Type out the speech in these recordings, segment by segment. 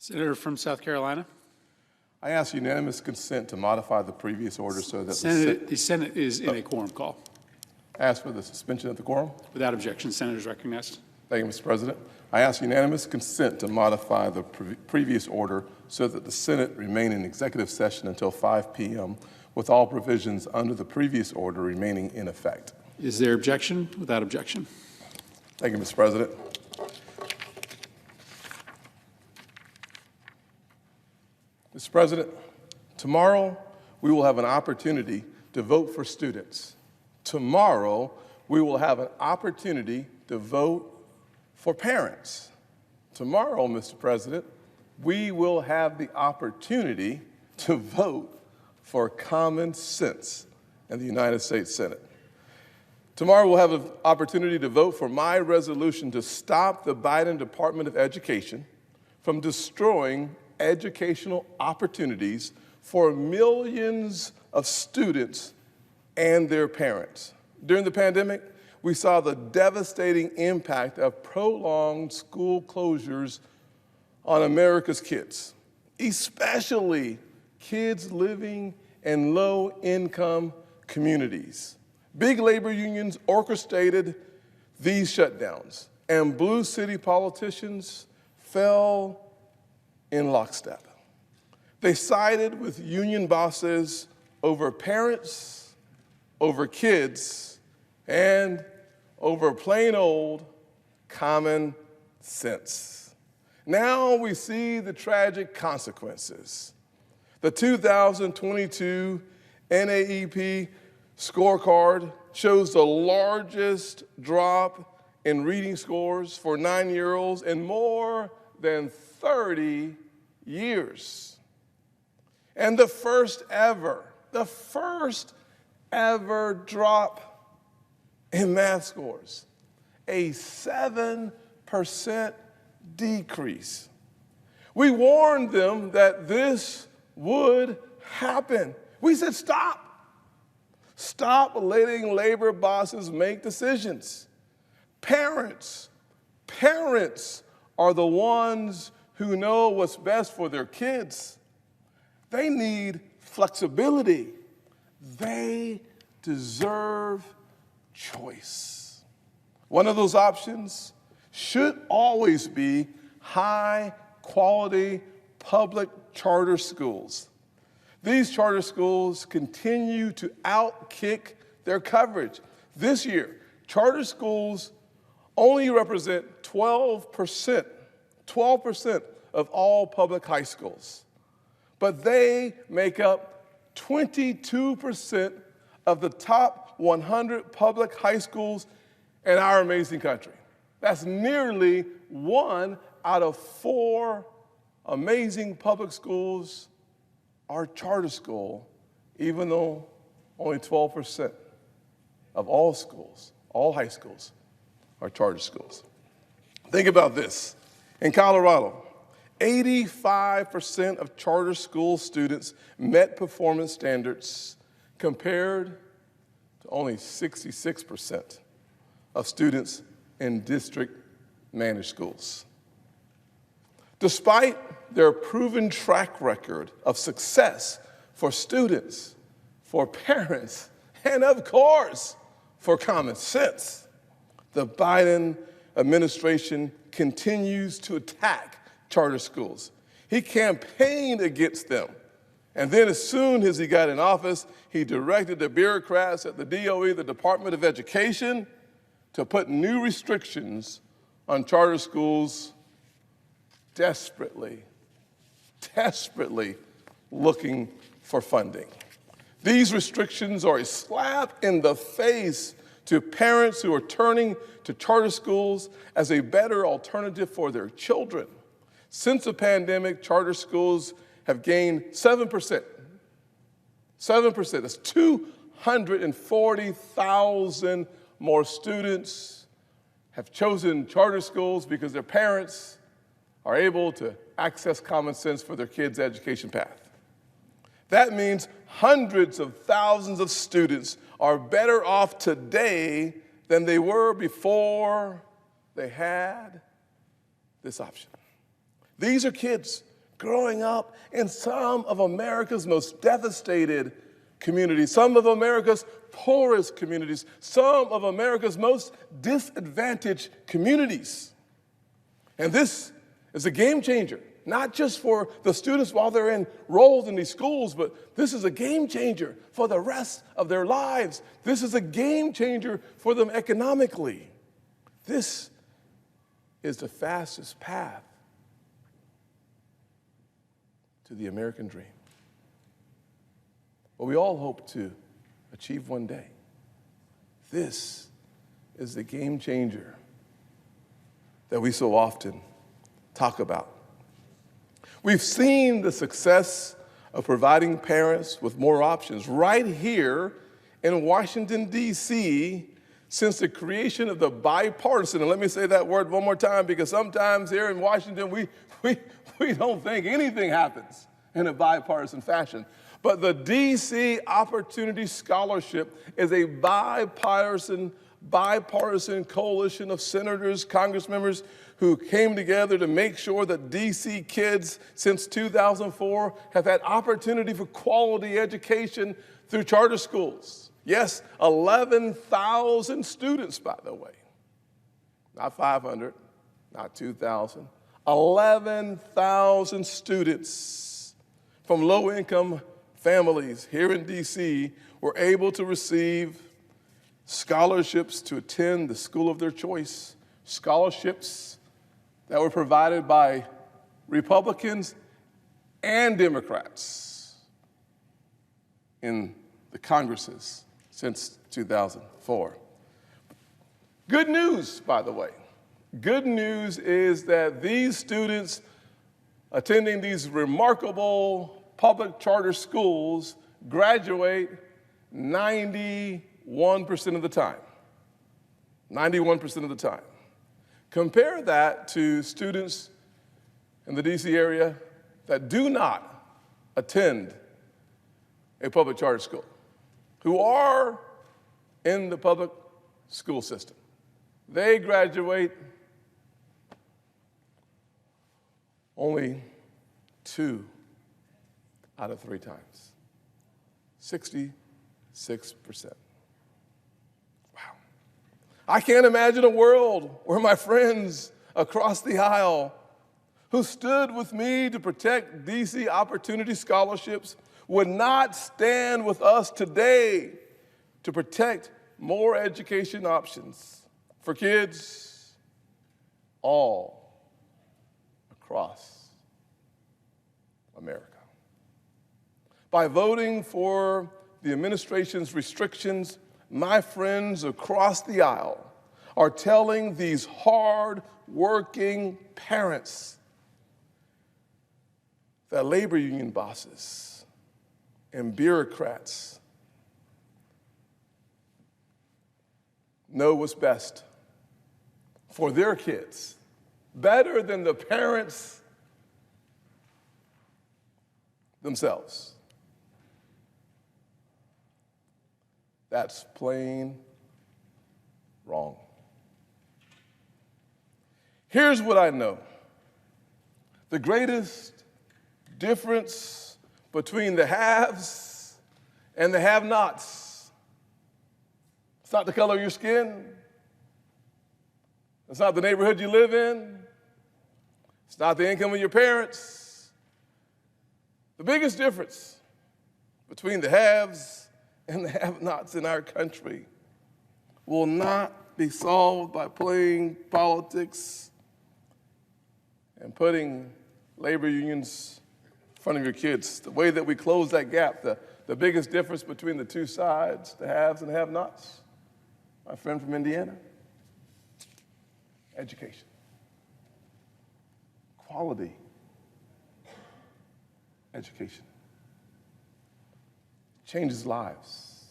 Senator from South Carolina. I ask unanimous consent to modify the previous order so that the Senate is in a quorum call. I ask for the suspension of the quorum. Without objection, Senator is recognized. Thank you, Mr. President. I ask unanimous consent to modify the previous order so that the Senate remain in executive session until 5 p.m. with all provisions under the previous order remaining in effect. Is there objection? Without objection. Thank you, Mr. President. Mr. President, tomorrow we will have an opportunity to vote for students. Tomorrow we will have an opportunity to vote for parents. Tomorrow, Mr. President, we will have the opportunity to vote for common sense in the United States Senate. Tomorrow we'll have an opportunity to vote for my resolution to stop the Biden Department of Education from destroying educational opportunities for millions of students and their parents. During the pandemic, we saw the devastating impact of prolonged school closures on America's kids, especially kids living in low-income communities. Big labor unions orchestrated these shutdowns, and blue city politicians fell in lockstep. They sided with union bosses over parents, over kids, and over plain old common sense. Now we see the tragic consequences. The 2022 NAEP scorecard shows the largest drop in reading scores for 9-year-olds in more than 30 years. And the first ever drop in math scores, a 7% decrease. We warned them that this would happen. We said, stop. Stop letting labor bosses make decisions. Parents are the ones who know what's best for their kids. They need flexibility. They deserve choice. One of those options should always be high-quality public charter schools. These charter schools continue to outkick their coverage. This year, charter schools only represent 12% of all public high schools, but they make up 22% of the top 100 public high schools in our amazing country. That's nearly 1 out of 4 amazing public schools are charter school, even though only 12% of all schools, all high schools, are charter schools. Think about this. In Colorado, 85% of charter school students met performance standards compared to only 66% of students in district-managed schools. Despite their proven track record of success for students, for parents, and of course, for common sense, the Biden administration continues to attack charter schools. He campaigned against them. And then as soon as he got in office, he directed the bureaucrats at the DOE, the Department of Education, to put new restrictions on charter schools, desperately looking for funding. These restrictions are a slap in the face to parents who are turning to charter schools as a better alternative for their children. Since the pandemic, charter schools have gained 7%. 7%, that's 240,000 more students have chosen charter schools because their parents are able to access common sense for their kids' education path. That means hundreds of thousands of students are better off today than they were before they had this option. These are kids growing up in some of America's most devastated communities, some of America's poorest communities, some of America's most disadvantaged communities. And this is a game changer, not just for the students while they're enrolled in these schools, but this is a game changer for the rest of their lives. This is a game changer for them economically. This is the fastest path to the American dream. What we all hope to achieve one day. This is the game changer that we so often talk about. We've seen the success of providing parents with more options right here in Washington, D.C., since the creation of the bipartisan, and let me say that word one more time, because sometimes here in Washington, we don't think anything happens in a bipartisan fashion. But the D.C. Opportunity Scholarship is a bipartisan coalition of senators, Congress members who came together to make sure that D.C. kids since 2004 have had opportunity for quality education through charter schools. Yes, 11,000 students, by the way. Not 500, not 2,000. 11,000 students from low-income families here in D.C. were able to receive scholarships to attend the school of their choice, scholarships that were provided by Republicans and Democrats in the Congresses since 2004. Good news, by the way. Good news is that these students attending these remarkable public charter schools graduate 91% of the time. 91% of the time. Compare that to students in the D.C. area that do not attend a public charter school, who are in the public school system. They graduate only 2 out of 3 times. 66%. Wow. I can't imagine a world where my friends across the aisle who stood with me to protect D.C. Opportunity Scholarships would not stand with us today to protect more education options for kids all across America. By voting for the administration's restrictions, my friends across the aisle are telling these hard-working parents that labor union bosses and bureaucrats know what's best for their kids, better than the parents themselves. That's plain wrong. Here's what I know. The greatest difference between the haves and the have-nots. It's not the color of your skin. It's not the neighborhood you live in. It's not the income of your parents. The biggest difference between the haves and the have-nots in our country will not be solved by playing politics and putting labor unions in front of your kids. The way that we close that gap, the biggest difference between the two sides, the haves and the have-nots, my friend from Indiana, education. Quality education. Changes lives.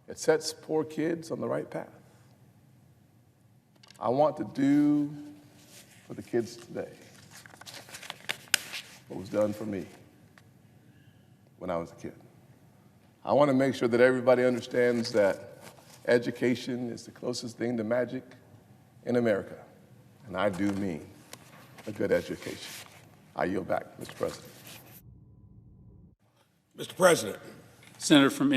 It sets poor kids on the right path. I want to do for the kids today what was done for me when I was a kid. I want to make sure that everybody understands that education is the closest thing to magic in America. And I do mean a good education. I yield back, Mr. President. Mr. President, Senator from